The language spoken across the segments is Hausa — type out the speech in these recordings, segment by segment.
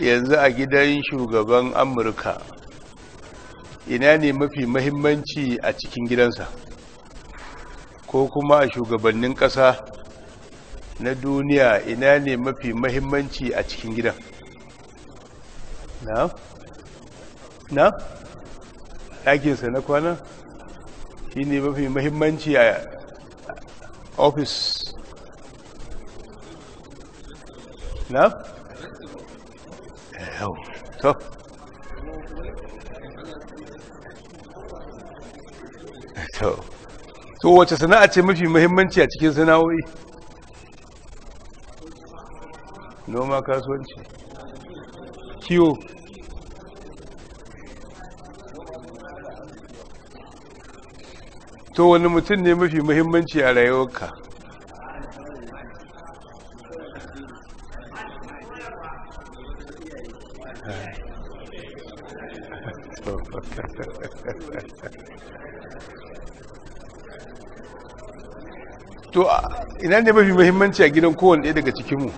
yanzu a gidan shugaban Amurka ina ne mafi mahimmanci a cikin gidansa, ko kuma a shugabannin ƙasa na duniya ina ne mafi mahimmanci a cikin gidan? na ɗakinsa na kwana shi ne mafi mahimmanci a ofis na? yau to wace sana'a ce mafi mahimmanci a cikin sana'o'i? noma, kasuwanci, kiwo. To wani mutum ne mafi mahimmanci a rayuwarka? To ina ne mafi mahimmanci a gidan kowane ɗaya daga cikinmu?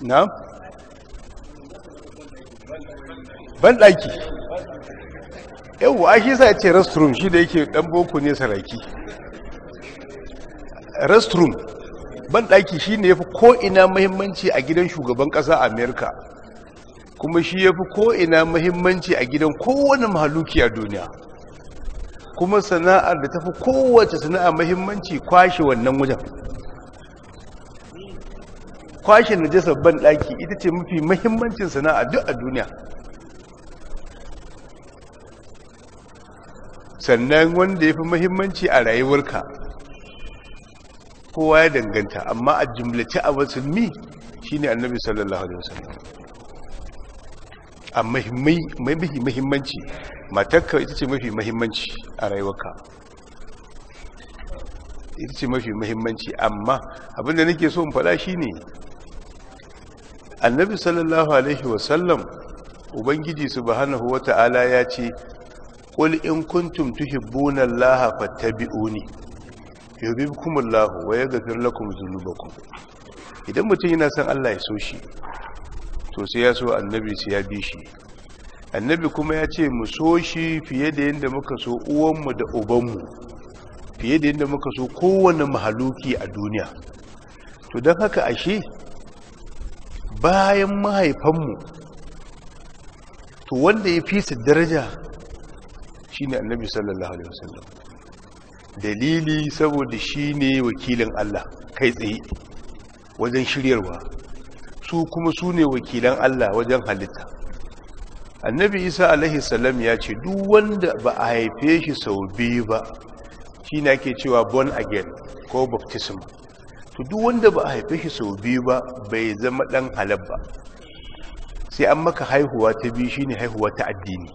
na? banɗaki. yau a shi sa ce restroom, shi da yake ɗan boko ne saraki. restroom banɗaki shi ne ya fi ko'ina mahimmanci a gidan shugaban ƙasa a Amerika, kuma shi ya fi ko'ina mahimmanci a gidan kowane mahaluki a duniya, kuma sana'ar da ta fi kowace sana'a mahimmanci kwashe wannan wajen. kwashe najasar banɗaki ita ce mafi mahimmancin sana'a duk a duniya. sannan wanda ya fi mahimmanci a rayuwarka kowa ya danganta, amma a jumlace a musulmi shine annabi sallallahu alaihi wasallam. a mafi mahimmanci matarka ita ce mafi mahimmanci a rayuwarka, ita ce mafi mahimmanci. amma abinda nake so in faɗa shine annabi sallallahu alaihi wasallam, ubangiji subhanahu wata'ala ya ce qul in kuntum tuhibbuna allaha fattabi'uni yuhibbukumullahu wa yaghfir lakum dhunubakum. idan mutum yana son Allah ya so shi to sai ya so annabi, sai ya bi shi. annabi kuma ya ce mu so shi fiye da yadda muka so uwanmu da ubanmu, fiye da yadda muka so kowane mahaluki a duniya. to don haka ashe bayan mahaifanmu to wanda ya fi su daraja shine annabi sallallahu alaihi wasallam. dalili saboda shine wakilin Allah kai tsaye wajen shiryarwa, su kuma su ne wakilan Allah wajen halitta. annabi Isa alaihi salam ya ce duk wanda ba a haife shi sau biyu ba shine ake cewa born again ko baptism. to duk wanda ba a haife shi sau biyu ba bai zama dan halal ba, sai an maka haihuwa ta biyu, shine haihuwa ta addini.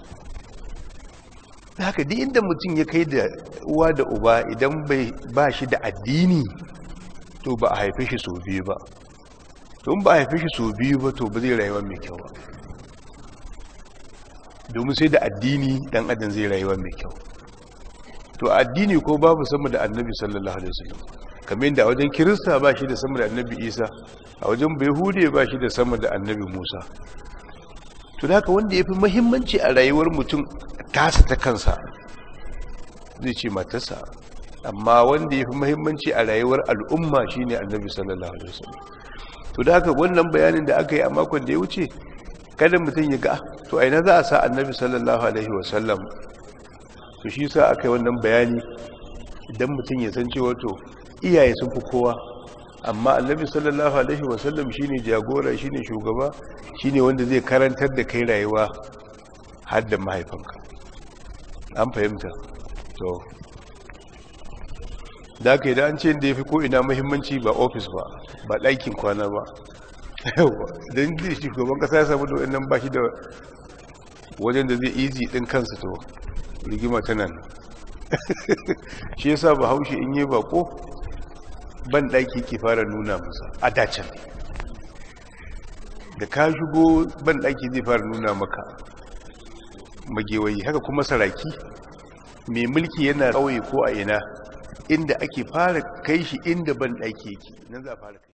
haka duk inda mutum ya kai da uwa da uba idan ba shi da addini to ba a haife shi sau biyu ba. to ba a haife shi sau biyu ba to ba zai rayuwa mai kyau ba, domin sai da addini dan adam zai rayuwa mai kyau. to addini ko babu sama da annabi sallallahu alaihi wasallam, kamar yadda a wajen kirista ba shi da sama da annabi Isa, a wajen bayahude ba shi da sama da annabi Musa. to da haka wanda ya fi muhimmanci a rayuwar mutum tasa ta kansa zai ce matarsa, amma wanda ya fi muhimmanci a rayuwar al'umma shine annabi sallallahu alaihi wasallam. to da haka wannan bayanin da aka yi a makon da ya wuce, kada mutum ya ga to aina za a sa annabi sallallahu alaihi wasallam. to shi sa aka yi wannan bayani idan mutum ya san cewa to iyaye sun fi kowa, amma annabi sallallahu alaihi wasallam shine jagora, shine shugaba, shine wanda zai karantar da kai rayuwa har da mahaifanka. an fahimta? to da aka yi da an ce da ya fi ko'ina muhimmanci ba ofis ba, ba ɗakin kwana ba. don ji shugaban ƙasa ya samu da waɗannan ba shi da wajen da zai izi ɗin kansa, to rigima ta nan. shi yasa ba haushi in yi bako ban ɗaki ke fara nuna masa a dacin. da ka shigo ban ɗaki zai fara nuna maka magewayi. haka kuma saraki mai mulki yana ƙauye ko a ina, inda ake fara kai shi inda ban ɗaki yake nan za a fara kai.